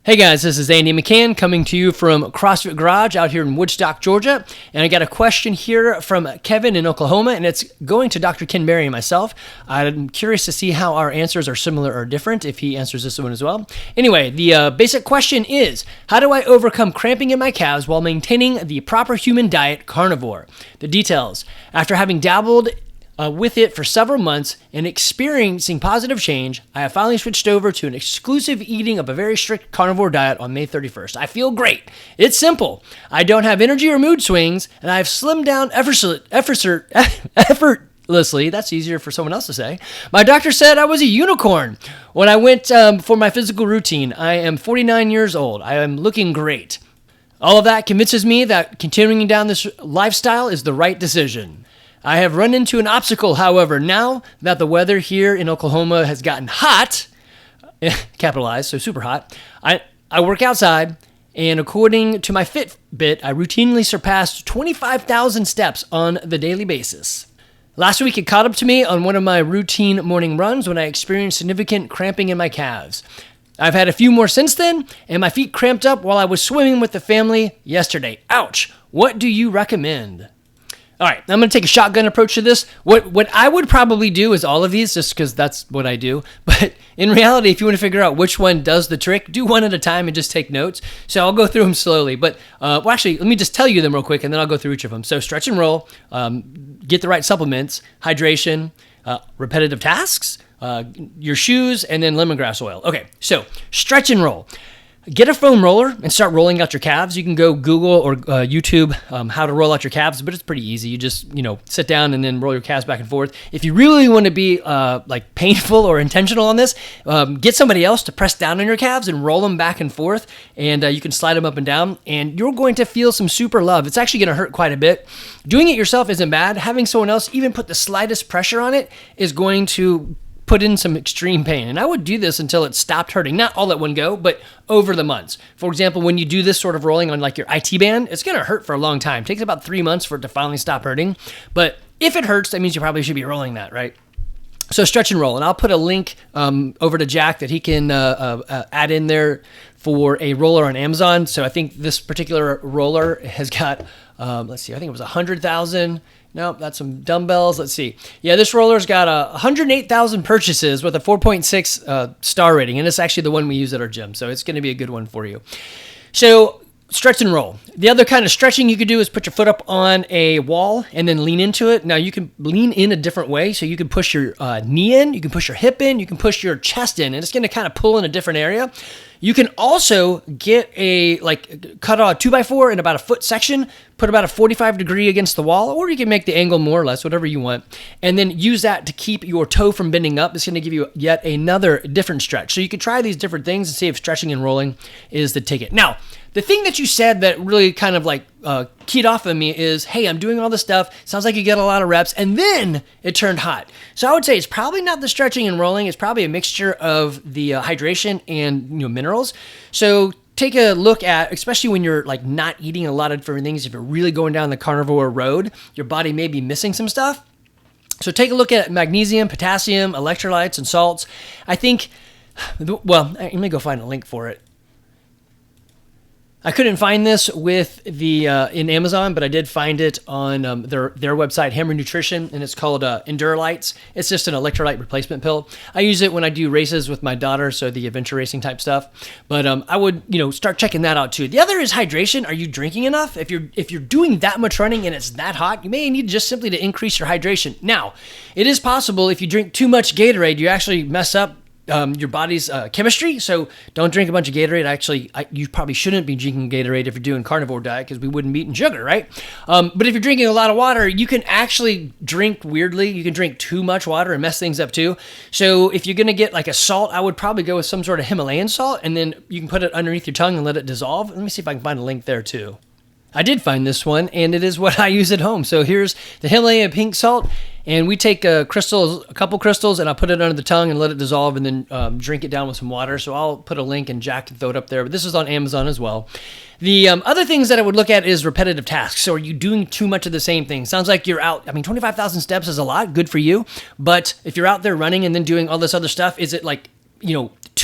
Hey guys, this is Andy McCann coming to you from CrossFit Garage out here in Woodstock, Georgia. And I got a question here from Kevin in Oklahoma, and it's going to Dr. Ken Berry and myself. I'm curious to see how our answers are similar or different if he answers this one as well. Anyway, the basic question is, how do I overcome cramping in my calves while maintaining the proper human diet carnivore? The details. After having dabbled with it for several months and experiencing positive change, I have finally switched over to an exclusive eating of a very strict carnivore diet on May 31st. I feel great. It's simple. I don't have energy or mood swings, and I have slimmed down effortlessly. That's easier for someone else to say. My doctor said I was a unicorn when I went for my physical routine. I am 49 years old. I am looking great. All of that convinces me that continuing down this lifestyle is the right decision. I have run into an obstacle, however, now that the weather here in Oklahoma has gotten hot, capitalized, so super hot. I work outside, and according to my Fitbit, I routinely surpassed 25,000 steps on the daily basis. Last week, it caught up to me on one of my routine morning runs when I experienced significant cramping in my calves. I've had a few more since then, and my feet cramped up while I was swimming with the family yesterday. Ouch! What do you recommend? All right, I'm going to take a shotgun approach to this. What I would probably do is all of these, just because that's what I do. But in reality, if you want to figure out which one does the trick, do one at a time and just take notes. So I'll go through them slowly. But actually, let me just tell you them real quick, and then I'll go through each of them. So stretch and roll, get the right supplements, hydration, repetitive tasks, your shoes, and then lemongrass oil. Okay, so stretch and roll. Get a foam roller and start rolling out your calves. You can go Google or YouTube how to roll out your calves, but it's pretty easy. You just, sit down and then roll your calves back and forth. If you really want to be painful or intentional on this, get somebody else to press down on your calves and roll them back and forth, and you can slide them up and down, and you're going to feel some super love. It's actually going to hurt quite a bit. Doing it yourself isn't bad. Having someone else even put the slightest pressure on it is going to put in some extreme pain. And I would do this until it stopped hurting. Not all at one go, but over the months. For example, when you do this sort of rolling on like your IT band, it's going to hurt for a long time. It takes about 3 months for it to finally stop hurting. But if it hurts, that means you probably should be rolling that, right? So stretch and roll. And I'll put a link over to Jack that he can add in there for a roller on Amazon. So I think this particular roller has got, I think it was 100,000. Nope, that's some dumbbells. Let's see. Yeah, this roller's got 108,000 purchases with a 4.6 star rating, and it's actually the one we use at our gym, so it's going to be a good one for you. So stretch and roll. The other kind of stretching you could do is put your foot up on a wall and then lean into it. Now, you can lean in a different way, so you can push your knee in, you can push your hip in, you can push your chest in, and it's going to kind of pull in a different area. You can also get cut a 2x4 in about a foot section, put about a 45 degree against the wall, or you can make the angle more or less, whatever you want, and then use that to keep your toe from bending up. It's going to give you yet another different stretch. So you can try these different things and see if stretching and rolling is the ticket. Now, the thing that you said that really kind of keyed off of me is, hey, I'm doing all this stuff. Sounds like you get a lot of reps, and then it turned hot. So I would say it's probably not the stretching and rolling. It's probably a mixture of the hydration and minerals. So take a look at, especially when you're not eating a lot of different things, if you're really going down the carnivore road, your body may be missing some stuff. So take a look at magnesium, potassium, electrolytes, and salts. I think, let me go find a link for it. I couldn't find this with the in Amazon, but I did find it on their website, Hammer Nutrition, and it's called Endurolites. It's just an electrolyte replacement pill. I use it when I do races with my daughter, so the adventure racing type stuff. But I would start checking that out too. The other is hydration. Are you drinking enough? If you're doing that much running and it's that hot, you may need just simply to increase your hydration. Now, it is possible if you drink too much Gatorade, you actually mess up your body's chemistry. So don't drink a bunch of Gatorade. You probably shouldn't be drinking Gatorade if you're doing carnivore diet, because we wouldn't be eating sugar, right? But if you're drinking a lot of water, you can actually drink weirdly. You can drink too much water and mess things up too. So if you're going to get a salt, I would probably go with some sort of Himalayan salt, and then you can put it underneath your tongue and let it dissolve. Let me see if I can find a link there too. I did find this one, and it is what I use at home. So here's the Himalayan pink salt, and we take a couple crystals, and I'll put it under the tongue and let it dissolve, and then drink it down with some water. So I'll put a link, and Jack can throw it up there. But this is on Amazon as well. The other things that I would look at is repetitive tasks. So are you doing too much of the same thing? Sounds like you're out. 25,000 steps is a lot. Good for you. But if you're out there running and then doing all this other stuff, is it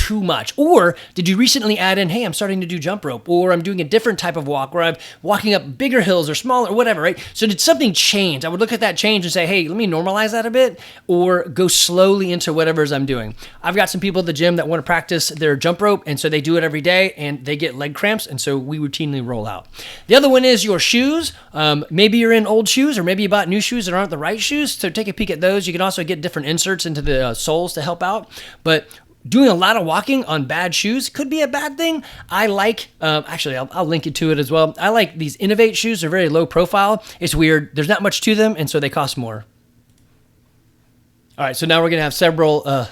too much? Or did you recently add in, hey, I'm starting to do jump rope, or I'm doing a different type of walk where I'm walking up bigger hills or smaller, or whatever, right? So did something change? I would look at that change and say, hey, let me normalize that a bit, or go slowly into whatever's I'm doing. I've got some people at the gym that want to practice their jump rope, and so they do it every day, and they get leg cramps, and so we routinely roll out. The other one is your shoes. Maybe you're in old shoes, or maybe you bought new shoes that aren't the right shoes, so take a peek at those. You can also get different inserts into the soles to help out, but doing a lot of walking on bad shoes could be a bad thing. I like, actually, I'll link you to it as well. I like these Innovate shoes. They're very low profile. It's weird. There's not much to them, and so they cost more. All right, so now we're going to have several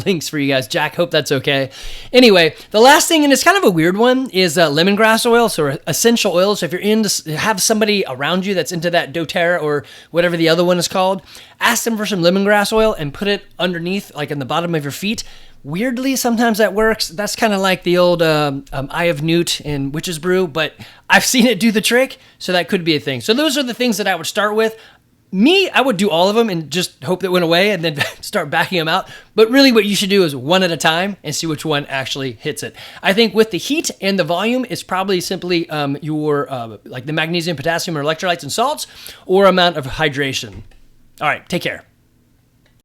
links for you guys. Jack, hope that's okay. Anyway, the last thing, and it's kind of a weird one, is lemongrass oil, so essential oils. So if you're have somebody around you that's into that doTERRA or whatever the other one is called, ask them for some lemongrass oil and put it underneath, like in the bottom of your feet. Weirdly, sometimes that works. That's kind of like the old Eye of Newt in Witch's Brew, but I've seen it do the trick, so that could be a thing. So those are the things that I would start with. Me, I would do all of them and just hope that went away and then start backing them out. But really what you should do is one at a time and see which one actually hits it. I think with the heat and the volume, it's probably simply your like the magnesium, potassium, or electrolytes and salts, or amount of hydration. All right, take care.